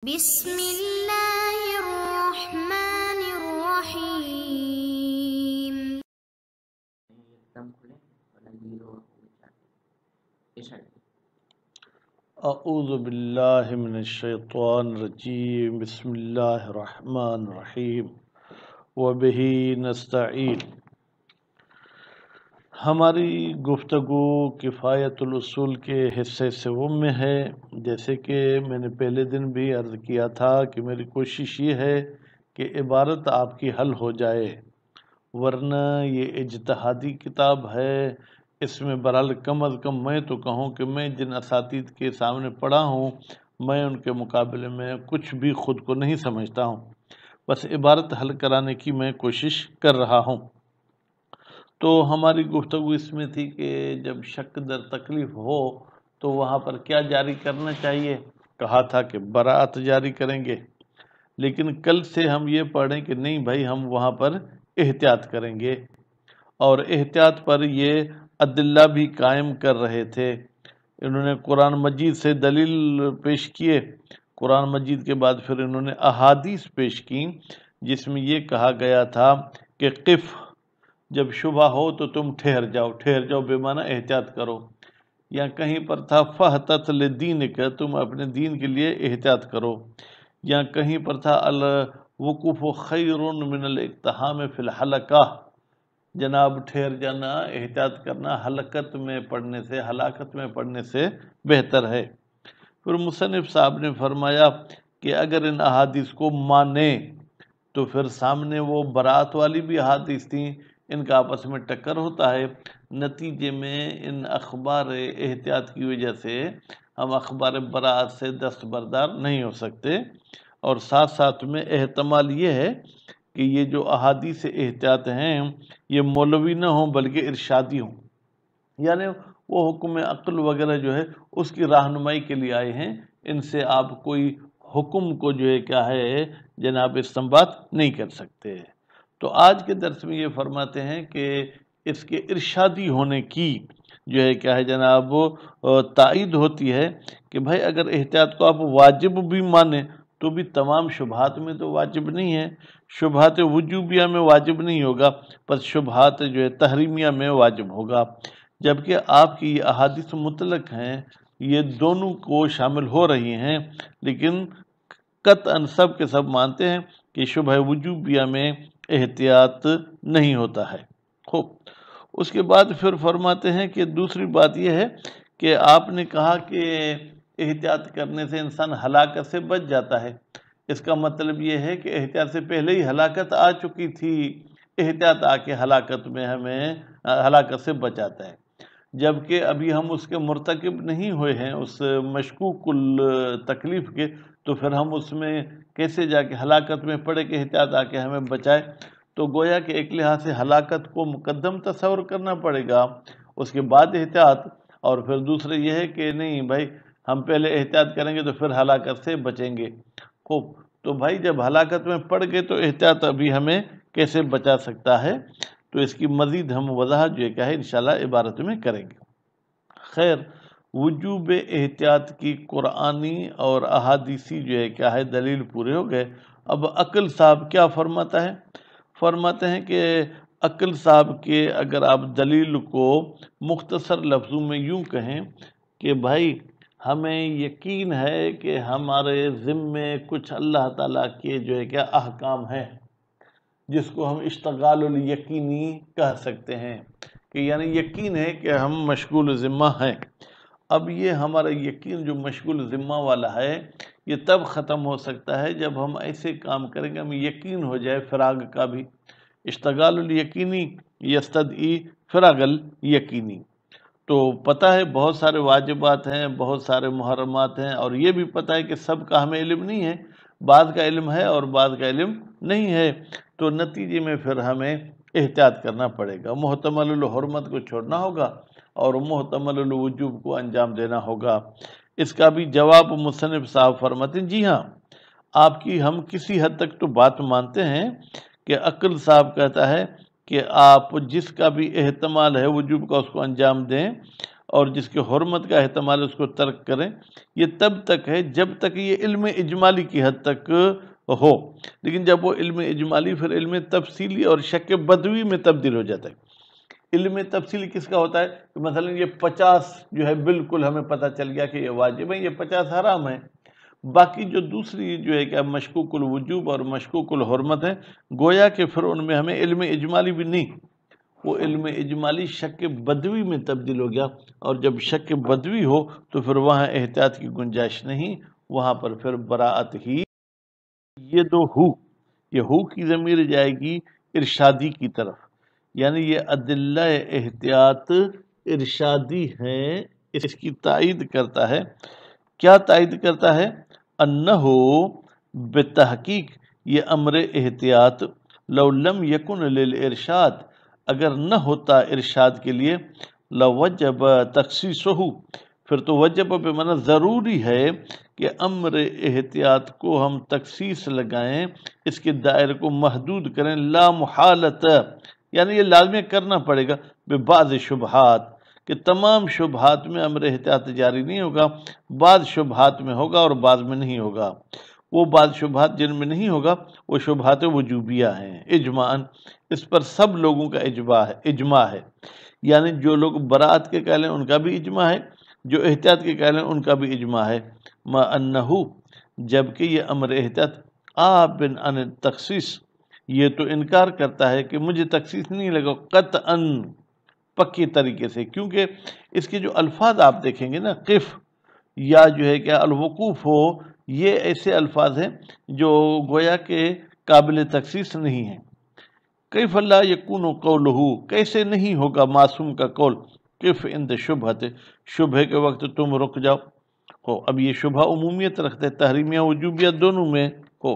بسم اللہ الرحمن الرحیم۔ اعوذ باللہ من الشیطان الرجیم، بسم اللہ الرحمن الرحیم، وبہ نستعین۔ ہماری گفتگو کفایت الاصول کے حصے سوم میں ہے۔ جیسے کہ میں نے پہلے دن بھی عرض کیا تھا کہ میری کوشش یہ ہے کہ عبارت آپ کی حل ہو جائے، ورنہ یہ اجتہادی کتاب ہے۔ اس میں برحال کم از کم میں تو کہوں کہ میں جن اساتذہ کے سامنے پڑھا ہوں، میں ان کے مقابلے میں کچھ بھی خود کو نہیں سمجھتا ہوں، بس عبارت حل کرانے کی میں کوشش کر رہا ہوں۔ تو ہماری گفتگو اس میں تھی کہ جب شک در تکلیف ہو تو وہاں پر کیا جاری کرنا چاہیے۔ کہا تھا کہ براءت جاری کریں گے، لیکن کل سے ہم یہ پڑھیں کہ نہیں بھائی، ہم وہاں پر احتیاط کریں گے، اور احتیاط پر یہ ادلہ بھی قائم کر رہے تھے۔ انہوں نے قرآن مجید سے دلیل پیش کیے، قرآن مجید کے بعد پھر انہوں نے احادیث پیش کی، جس میں یہ کہا گیا تھا کہ قف، جب شبہ ہو تو تم ٹھہر جاؤ، ٹھہر جاؤ بے معنی احتیاط کرو۔ یا کہیں پر تھا فہتت لدینک، تم اپنے دین کے لیے احتیاط کرو۔ یا کہیں پر تھا الوقوف خیر من الاقتحام فی الحلقہ، جناب ٹھہر جانا، احتیاط کرنا حلقت میں پڑھنے سے، ہلاکت میں پڑھنے سے بہتر ہے۔ پھر مصنف صاحب نے فرمایا کہ اگر ان احادیث کو مانے تو پھر سامنے وہ برات والی بھی احادیث تھیں، ان کا آپس میں ٹکر ہوتا ہے، نتیجے میں ان اخبار احتیاط کی وجہ سے ہم اخبار برات سے دستبردار نہیں ہو سکتے۔ اور ساتھ ساتھ میں احتمال یہ ہے کہ یہ جو احادیث احتیاط ہیں یہ مولوی نہ ہوں بلکہ ارشادی ہوں، یعنی وہ حکم عقل وغیرہ جو ہے اس کی رہنمائی کے لیے آئے ہیں، ان سے آپ کوئی حکم کو جو ہے کیا ہے جناب استنباط نہیں کر سکتے۔ تو آج کے درس میں یہ فرماتے ہیں کہ اس کے ارشادی ہونے کی جو ہے کیا ہے جناب تائید ہوتی ہے کہ بھائی اگر احتیاط کو آپ واجب بھی مانیں تو بھی تمام شبہات میں تو واجب نہیں ہے، شبہات وجوبیہ میں واجب نہیں ہوگا، پس شبہات جو ہے تحریمیہ میں واجب ہوگا۔ جبکہ آپ کی یہ احادیث مطلق ہیں، یہ دونوں کو شامل ہو رہی ہیں، لیکن قطعاً سب کے سب مانتے ہیں کہ شبہ وجوبیہ میں احتیاط نہیں ہوتا ہے۔ خوب، اس کے بعد پھر فرماتے ہیں کہ دوسری بات یہ ہے کہ آپ نے کہا کہ احتیاط کرنے سے انسان ہلاکت سے بچ جاتا ہے۔ اس کا مطلب یہ ہے کہ احتیاط سے پہلے ہی ہلاکت آ چکی تھی، احتیاط آ کے ہلاکت میں ہمیں ہلاکت سے بچاتا ہے، جبکہ ابھی ہم اس کے مرتکب نہیں ہوئے ہیں، اس مشکوک التکلیف کے، تو پھر ہم اس میں کیسے جا کے ہلاکت میں پڑے کہ احتیاط آ کے ہمیں بچائے۔ تو گویا کہ ایک لحاظ سے ہلاکت کو مقدم تصور کرنا پڑے گا، اس کے بعد احتیاط، اور پھر دوسرے یہ ہے کہ نہیں بھائی ہم پہلے احتیاط کریں گے تو پھر ہلاکت سے بچیں گے۔ خوب، تو بھائی جب ہلاکت میں پڑ گئے تو احتیاط ابھی ہمیں کیسے بچا سکتا ہے، تو اس کی مزید ہم وضاحت جو ہے کیا ہے انشاءاللہ عبارت میں کریں گے۔ خیر، وجوب احتیاط کی قرآنی اور احادیثی جو ہے کیا ہے دلیل پورے ہو گئے۔ اب عقل صاحب کیا فرماتا ہے؟ فرماتے ہیں کہ عقل صاحب کے اگر آپ دلیل کو مختصر لفظوں میں یوں کہیں کہ بھائی ہمیں یقین ہے کہ ہمارے ذمے کچھ اللہ تعالیٰ کے جو ہے کیا احکام ہیں، جس کو ہم اشتغال الیقینی کہہ سکتے ہیں، کہ یعنی یقین ہے کہ ہم مشغول ذمہ ہیں۔ اب یہ ہمارا یقین جو مشغول ذمہ والا ہے یہ تب ختم ہو سکتا ہے جب ہم ایسے کام کریں گے ہمیں یقین ہو جائے فراغ کا بھی۔ اشتغال الیقینی یستدعی فراغ الیقینی۔ تو پتہ ہے بہت سارے واجبات ہیں، بہت سارے محرمات ہیں، اور یہ بھی پتہ ہے کہ سب کا ہمیں علم نہیں ہے، بعض کا علم ہے اور بعض کا علم نہیں ہے، تو نتیجے میں پھر ہمیں احتیاط کرنا پڑے گا، محتمل الحرمت کو چھوڑنا ہوگا اور محتمل الوجوب کو انجام دینا ہوگا۔ اس کا بھی جواب مصنف صاحب فرماتے ہیں جی ہاں، آپ کی ہم کسی حد تک تو بات مانتے ہیں کہ عقل صاحب کہتا ہے کہ آپ جس کا بھی احتمال ہے وجوب کا اس کو انجام دیں، اور جس کے حرمت کا احتمال اس کو ترک کریں، یہ تب تک ہے جب تک یہ علم اجمالی کی حد تک ہو، لیکن جب وہ علم اجمالی پھر علم تفصیلی اور شک بدوی میں تبدیل ہو جاتا ہے۔ علم تفصیلی کس کا ہوتا ہے کہ مثلا یہ 50 جو ہے بالکل ہمیں پتہ چل گیا کہ یہ واجب ہے، یہ 50 حرام ہے، باقی جو دوسری جو ہے کہ مشکوک الوجوب اور مشکوک الحرمت ہے، گویا کہ پھر ان میں ہمیں علم اجمالی بھی نہیں، وہ علم اجمالی شک بدوی میں تبدیل ہو گیا، اور جب شک بدوی ہو تو پھر وہاں احتیاط کی گنجائش نہیں، وہاں پر پھر براءت ہی۔ یہ دو یہ ہو کی ضمیر جائے گی ارشادی کی طرف، یعنی یہ ادلہ احتیاط ارشادی ہیں، اس کی تائید کرتا ہے۔ کیا تائید کرتا ہے؟ انہو بتحقیق یہ امر احتیاط لو لم یکن للارشاد اگر نہ ہوتا ارشاد کے لیے لوجب تخصیصہ پھر تو وجب بمعنی ضروری ہے کہ امر احتیاط کو ہم تخصیص لگائیں، اس کے دائرے کو محدود کریں، لا محالت یعنی یہ لازمی کرنا پڑے گا ببعض شبہات کہ تمام شبہات میں امر احتیاط جاری نہیں ہوگا، بعض شبہات میں ہوگا اور بعض میں نہیں ہوگا۔ وہ بعض شبہات جن میں نہیں ہوگا وہ شبہات وجوبیہ ہیں اجماعاً، اس پر سب لوگوں کا اجماع ہے، یعنی جو لوگ براءت کے قائل ہیں ان کا بھی اجماع ہے، جو احتیاط کے قائل ہیں ان کا بھی اجماع ہے۔ ما انہو جبکہ یہ امر احتیاط آبن عن تخصیص یہ تو انکار کرتا ہے کہ مجھے تخصیص نہیں لگا قطعاً پکی طریقے سے، کیونکہ اس کے جو الفاظ آپ دیکھیں گے نا، قف یا جو ہے کہ الوقوف ہو، یہ ایسے الفاظ ہیں جو گویا کہ قابل تخصیص نہیں ہیں۔ کیف لا یکون قولہ کیسے نہیں ہوگا معصوم کا قول قف عند شبہت شبہ کے وقت تم رک جاؤ ہو، اب یہ شبہ عمومیت رکھتے تحریمیہ وجوبیہ دونوں میں ہو۔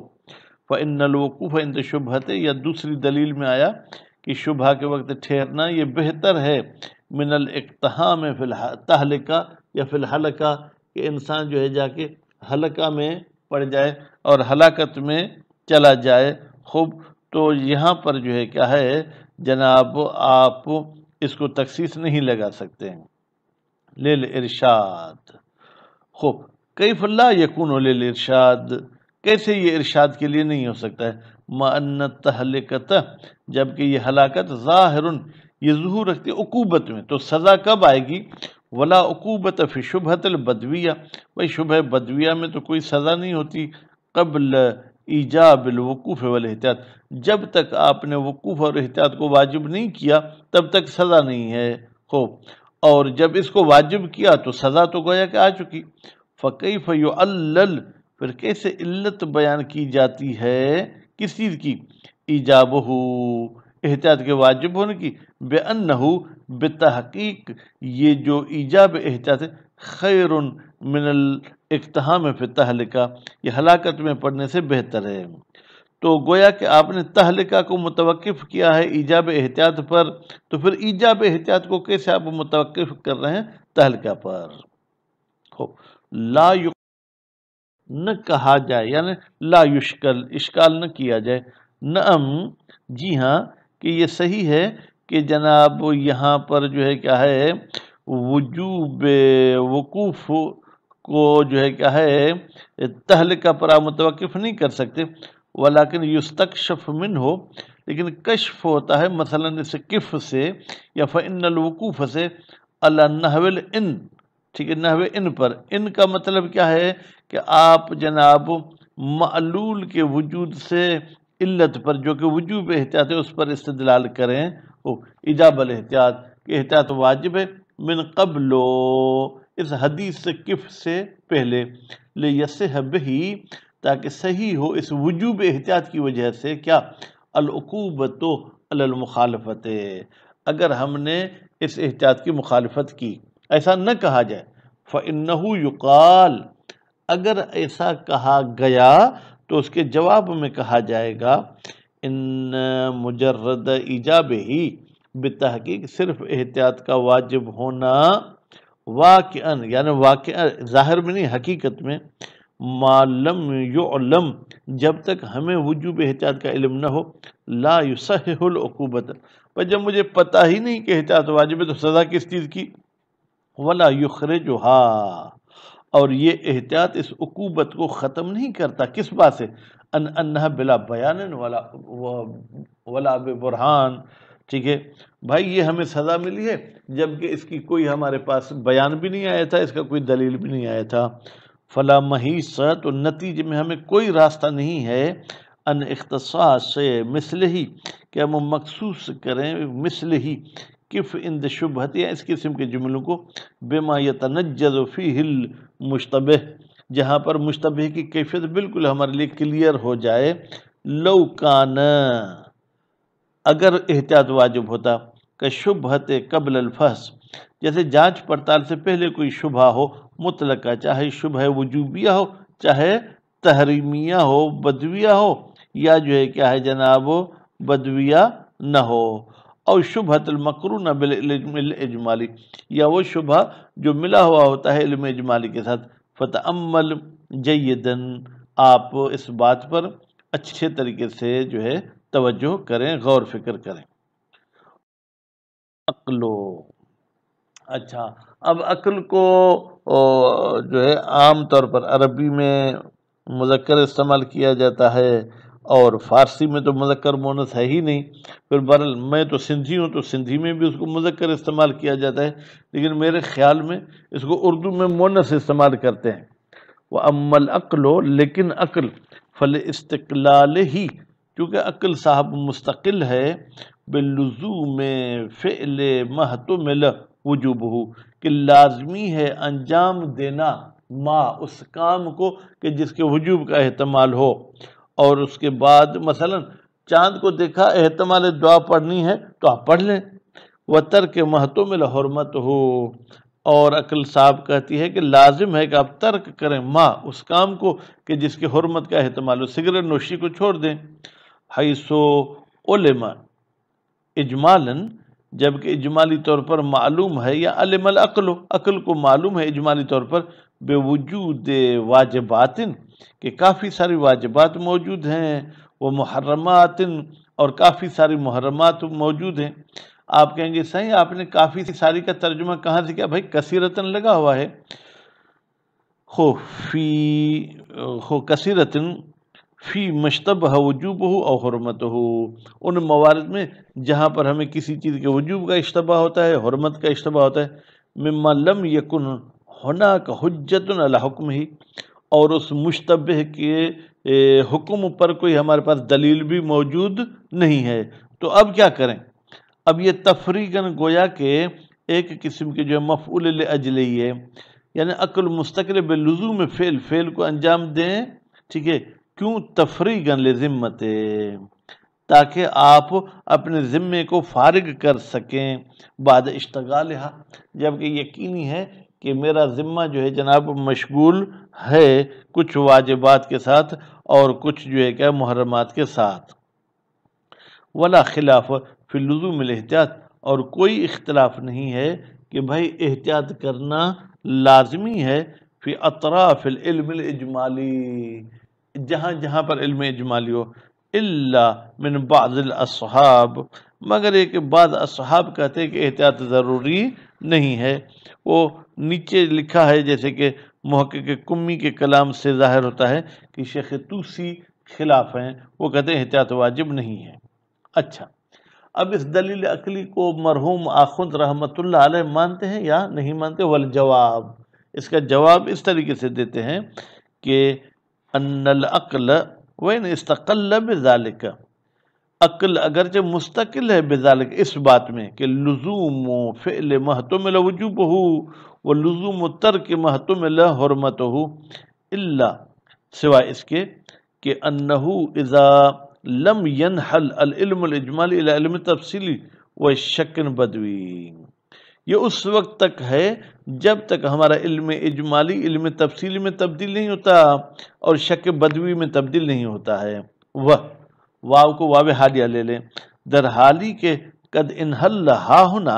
فإن الوقوف عند شبہت یا دوسری دلیل میں آیا کہ شبہ کے وقت ٹھہرنا یہ بہتر ہے من الاقتحام فی التہلکہ یا فی الحلقہ کہ انسان جو ہے جا کے حلقہ میں پڑ جائے اور ہلاکت میں چلا جائے۔ خوب تو یہاں پر جو ہے کیا ہے جناب آپ اس کو تخصیص نہیں لگا سکتے ہیں للارشاد۔ خوب کیف لا یکون للارشاد کیسے یہ ارشاد کے لیے نہیں ہو سکتا ہے؟ ما ان التہلکۃ جبکہ یہ ہلاکت ظاہر یہ ظہور رکھتی ہے عقوبت میں، تو سزا کب آئے گی؟ ولا عقوبت فی شبہۃ البدویہ بھائی شبہ بدویہ میں تو کوئی سزا نہیں ہوتی قبل ایجاب الوقوف والاحتیاط جب تک آپ نے وقوف اور احتیاط کو واجب نہیں کیا تب تک سزا نہیں ہے۔ خوب اور جب اس کو واجب کیا تو سزا تو گویا کہ آ چکی۔ فکیف یعلل پھر کیسے علت بیان کی جاتی ہے کس چیز کی؟ ایجابہ احتیاط کے واجب ہونے کی، بأنہ بتحقیق یہ جو ایجاب احتیاط ہے خیر من الاقتحام فی التہلکہ یہ ہلاکت میں پڑنے سے بہتر ہے۔ تو گویا کہ آپ نے تہلکہ کو متوقف کیا ہے ایجاب احتیاط پر، تو پھر ایجاب احتیاط کو کیسے آپ متوقف کر رہے ہیں تہلکہ پر؟ لا نہ کہا جائے یعنی لا یشکل اشکال نہ کیا جائے۔ نعم جی ہاں کہ یہ صحیح ہے کہ جناب یہاں پر جو ہے کیا ہے وجوب وقوف کو جو ہے کیا ہے تہلکہ پر آپ متوقف نہیں کر سکتے، ولیکن یستکشف منہ لیکن کشف ہوتا ہے مثلا اس کف سے یا فإن الوقوف سے علی نحو الان ٹھیک ہے نحو ان پر، ان کا مطلب کیا ہے کہ آپ جناب معلول کے وجود سے علت پر جو کہ وجوب احتیاط ہے اس پر استدلال کریں ایجاب الاحتیاط کہ احتیاط واجب ہے من قبل اس حدیث سے کف سے پہلے لیصح بہ تاکہ صحیح ہو اس وجوب احتیاط کی وجہ سے کیا العقوبۃ علی المخالفت اگر ہم نے اس احتیاط کی مخالفت کی ایسا نہ کہا جائے۔ فإنہ یقال اگر ایسا کہا گیا تو اس کے جواب میں کہا جائے گا ان مجرد ایجاب ہی بتحقیق صرف احتیاط کا واجب ہونا واقعاً یعنی واقعاً ظاہر میں نہیں حقیقت میں ما لم یعلم جب تک ہمیں وجوب احتیاط کا علم نہ ہو لا یصحح العقوبۃ پر جب مجھے پتہ ہی نہیں کہ احتیاط واجب ہے تو سزا کس چیز کی؟ ولا یخرجھا، اور یہ احتیاط اس عقوبت کو ختم نہیں کرتا، کس بات سے؟ انہا بلا بیان ولا برہان، ٹھیک ہے بھائی، یہ ہمیں سزا ملی ہے جبکہ اس کی کوئی ہمارے پاس بیان بھی نہیں آیا تھا، اس کا کوئی دلیل بھی نہیں آیا تھا۔ فلا محیص، تو نتیجے میں ہمیں کوئی راستہ نہیں ہے ان اختصاص مثل ہی، کہ ہم مخصوص کریں مثل ہی، کف اند شبہت، یا اس قسم کے جملوں کو بما یتنجز فیہ المشتبہ، جہاں پر مشتبہ کی کیفیت بالکل ہمارے لیے کلیئر ہو جائے۔ لو کان، اگر احتیاط واجب ہوتا، کہ شبہت قبل الفحص، جیسے جانچ پڑتال سے پہلے کوئی شبہ ہو مطلقہ، چاہے شبہ وجوبیہ ہو، چاہے تحریمیہ ہو، بدویہ ہو، یا جو ہے کیا ہے جناب بدویہ نہ ہو، اور شبہت المقرونہ بالعلم الاجمالی، یا وہ شبہ جو ملا ہوا ہوتا ہے علم اجمالی کے ساتھ۔ فتأمل جیداً، آپ اس بات پر اچھے طریقے سے جو ہے توجہ کریں، غور فکر کریں۔ عقلو، اچھا، اب عقل کو جو ہے عام طور پر عربی میں مذکر استعمال کیا جاتا ہے، اور فارسی میں تو مذکر مونث ہے ہی نہیں، پھر برل میں تو سندھی ہوں، تو سندھی میں بھی اس کو مذکر استعمال کیا جاتا ہے، لیکن میرے خیال میں اس کو اردو میں مونث استعمال کرتے ہیں۔ وَأَمَّا الْعَقْلُ، لیکن عقل، فَلِاسْتِقْلَالِ ہی، چونکہ عقل صاحب مستقل ہے، باللزوم فعل محتمل وجوبہ، کہ لازمی ہے انجام دینا ما، اس کام کو کہ جس کے وجوب کا احتمال ہو، اور اس کے بعد مثلا چاند کو دیکھا، احتمال دعا پڑھنی ہے تو آپ پڑھ لیں، وترک محتمل حرمت ہو، اور عقل صاحب کہتی ہے کہ لازم ہے کہ آپ ترک کریں ما، اس کام کو کہ جس کے حرمت کا احتمال ہو، سگریٹ نوشی کو چھوڑ دیں۔ حیثو علم اجمالاً، جبکہ اجمالی طور پر معلوم ہے، یا علم العقل، عقل کو معلوم ہے اجمالی طور پر، بے وجود واجبات، کہ کافی ساری واجبات موجود ہیں، وہ محرمات، اور کافی ساری محرمات موجود ہیں۔ آپ کہیں گے صحیح، آپ نے کافی ساری کا ترجمہ کہاں سے کیا؟ بھائی کثیرتن لگا ہوا ہے، کثیرتن فی مشتبہ وجوبہ او حرمتہ، ان موارد میں جہاں پر ہمیں کسی چیز کے وجوب کا اشتباہ ہوتا ہے، حرمت کا اشتباہ ہوتا ہے، مما لم یکن ہناک حجت علی حکم ہی، اور اس مشتبہ کے حکم پر کوئی ہمارے پاس دلیل بھی موجود نہیں ہے، تو اب کیا کریں؟ اب یہ تفریقاً گویا کہ ایک قسم کے جو مفعول لاجلہ ہی ہے، یعنی عقل مستقل باللزوم فعل کو انجام دیں، ٹھیک ہے، کیوں؟ تفریقاً لذمت، تاکہ آپ اپنے ذمے کو فارغ کر سکیں، بعد اشتغالہا، جبکہ یقینی ہے کہ میرا ذمہ جو ہے جناب مشغول ہے کچھ واجبات کے ساتھ اور کچھ جو ہے کیا محرمات کے ساتھ۔ ولا خلاف فی اللزوم الاحتیاط، اور کوئی اختلاف نہیں ہے کہ بھائی احتیاط کرنا لازمی ہے، فی اطراف العلم الاجمالی، جہاں جہاں پر علم اجمالی ہو، الا من بعض الاصحاب، مگر ایک بعض اصحاب کہتے ہیں کہ احتیاط ضروری نہیں ہے۔ وہ نیچے لکھا ہے، جیسے کہ محقق کمی کے کلام سے ظاہر ہوتا ہے کہ شیخ توسی خلاف ہیں، وہ کہتے ہیں احتیاط واجب نہیں ہے۔ اچھا، اب اس دلیل عقلی کو مرحوم آخوند رحمۃ اللہ علیہ مانتے ہیں یا نہیں مانتے؟ والجواب، اس کا جواب اس طریقے سے دیتے ہیں کہ ان العقل وین استقل بذالک، عقل اگرچہ مستقل ہے بذالک، اس بات میں کہ لزوم فعل محتمل وجوبہ و لزوم ترک محتمل حرمتہ، الا سوائے اس کے کہ انہو اذا لم ینحل العلم الاجمالی الى علم تفصیلی و شک بدوی، یہ اس وقت تک ہے جب تک ہمارا علم اجمالی علم تفصیلی میں تبدیل نہیں ہوتا اور شک بدوی میں تبدیل نہیں ہوتا ہے۔ وہ واو کو واو حالیہ لے لیں، در حالی کے قد انحل ہا ہونا،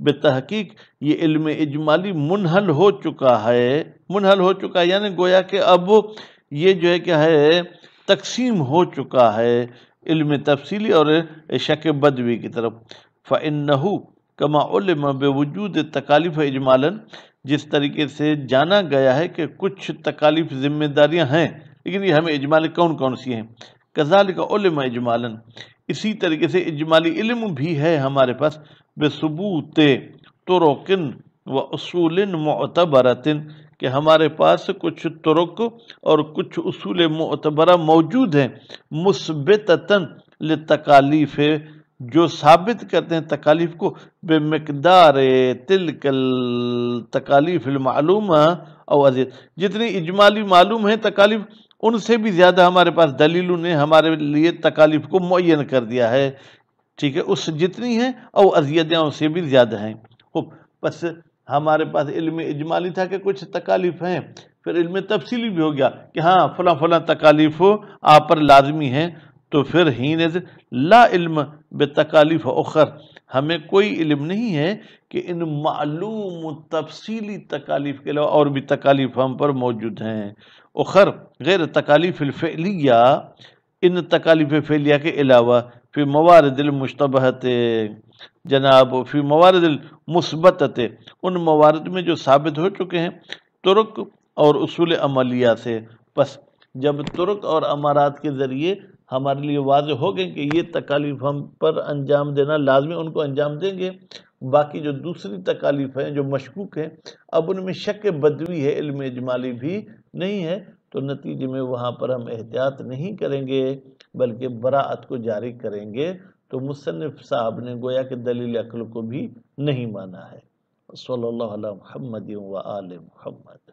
بتحقیق یہ علم اجمالی منحل ہو چکا ہے، منحل ہو چکا ہے، یعنی گویا کہ اب یہ جو ہے کیا ہے تقسیم ہو چکا ہے علم تفصیلی اور شک بدوی کی طرف۔ فَإِنَّهُ کما علم بوجود تکالیف اجمالاً، جس طریقے سے جانا گیا ہے کہ کچھ تکالیف ذمہ داریاں ہیں لیکن یہ ہمیں اجمالی کون کون سی ہیں، کذالک علم اجمالاً، اسی طریقے سے اجمالی علم بھی ہے ہمارے پاس، بثبوت طرق و اصول معتبرۃ، کہ ہمارے پاس کچھ طرق اور کچھ اصول معتبرہ موجود ہیں، مثبتۃ للتکالیف، جو ثابت کرتے ہیں تکالیف کو، بے مقدار تلک التکالیف المعلومہ او ازید، جتنی اجمالی معلوم ہیں تکالیف ان سے بھی زیادہ ہمارے پاس دلیلوں نے ہمارے لیے تکالیف کو معین کر دیا ہے، ٹھیک ہے، اس جتنی ہیں او ازیدیں ان سے بھی زیادہ ہیں۔ خوب، بس ہمارے پاس علم اجمالی تھا کہ کچھ تکالیف ہیں، پھر علم تفصیلی بھی ہو گیا کہ ہاں فلاں فلاں تکالیف آپ پر لازمی ہیں، تو پھر ہین لا علم بتکالیف اخر، ہمیں کوئی علم نہیں ہے کہ ان معلوم تفصیلی تکالیف کے علاوہ اور بھی تکالیف ہم پر موجود ہیں، اخر غیر تکالیف الفعلیہ، ان تکالیف فعلیہ کے علاوہ، فی موارد المشتبہت جناب، فی موارد المثبتۃ، ان موارد میں جو ثابت ہو چکے ہیں طرق اور اصول عملیہ سے، بس جب طرق اور امارات کے ذریعے ہمارے لیے واضح ہو گئے کہ یہ تکالیف ہم پر انجام دینا لازمی، ان کو انجام دیں گے، باقی جو دوسری تکالیف ہیں جو مشکوک ہیں، اب ان میں شک بدوی ہے، علم اجمالی بھی نہیں ہے، تو نتیجے میں وہاں پر ہم احتیاط نہیں کریں گے بلکہ براعت کو جاری کریں گے، تو مصنف صاحب نے گویا کہ دلیل عقل کو بھی نہیں مانا ہے۔ صلی اللہ علیہ محمد و آل محمد۔